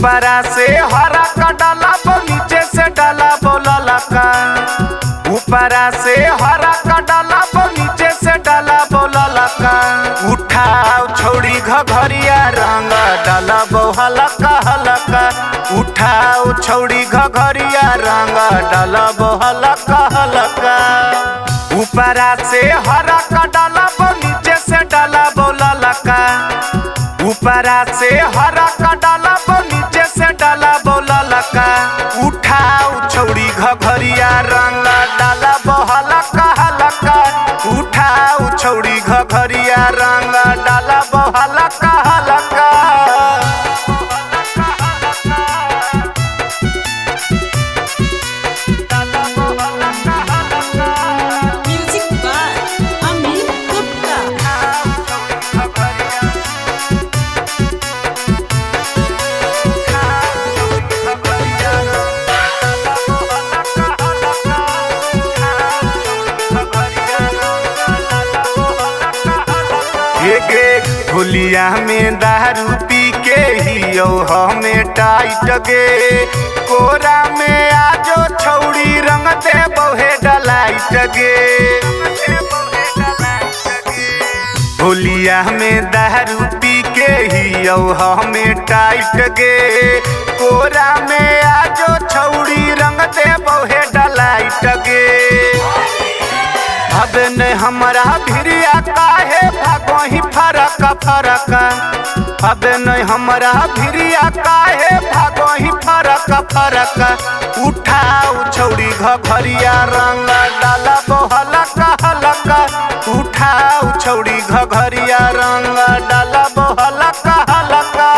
ऊपरा से हरा का डाला नीचे से डाला बोला लका। ऊपरा से हरा का डाला नीचे से डाला बोला लका। उठाओ छोड़ी घघरिया रंग डाला हलका हलका। उठाओ छोड़ी घघरिया रंग डाला हलका हलका। ऊपरा से हरा का डाला नीचे से डाला बोला लका। ऊपरा से हरा का डाला नीचे से डाला बोला लका। उठाओ छोड़ी घघरिया रंग डाला हलका हलका। उठाओ छोड़ी घघरिया रंग डाला हलका हलका। होलिया में दारू पी के ही हमें टाइट गे। कोरा में आजो छौड़ी रंग दे बहुे डलाइट गे। होलिया में दारू पी के ही हमें टाइट गे। कोरा में आजो छौड़ी रंग दे बहुे डलाइट गे। अब ने हमारा भिरिया काहे भागो ही फरक फरक। अब ने हमारा भिरिया काहे भागो ही फरक फरक। उठाओ छौड़ी घघरिया रंग डाला हलका हलका। उठाओ छौड़ी घघरिया रंग डाला हलका हलका।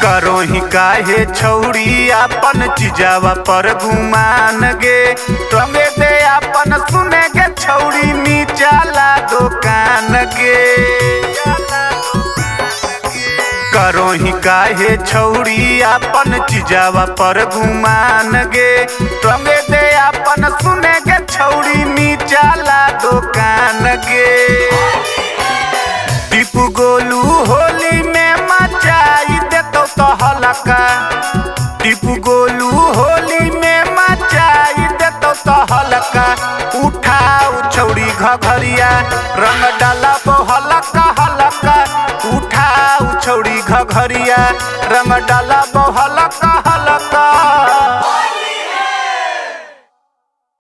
करो ही काहे छौड़ी अपन चिजावा पर घुमान गे। रंगे दे अपन सुने गे छौड़ी नीचाला दुकान गे। करो ही काहे छौड़ी अपन चिजावा पर घुमान गे। रंगे दे अपन सुने गे छौड़ी नीचाला दुकान गे। टीपू गोलू होली में मचाई देतो तो हलका। टीपू गोलू होली में मचाई देतो तो हलका। उठाओ छौड़ी घघरिया रंग डाला हलका हलका। उठाओ छौड़ी घघरिया रंग डाला हलका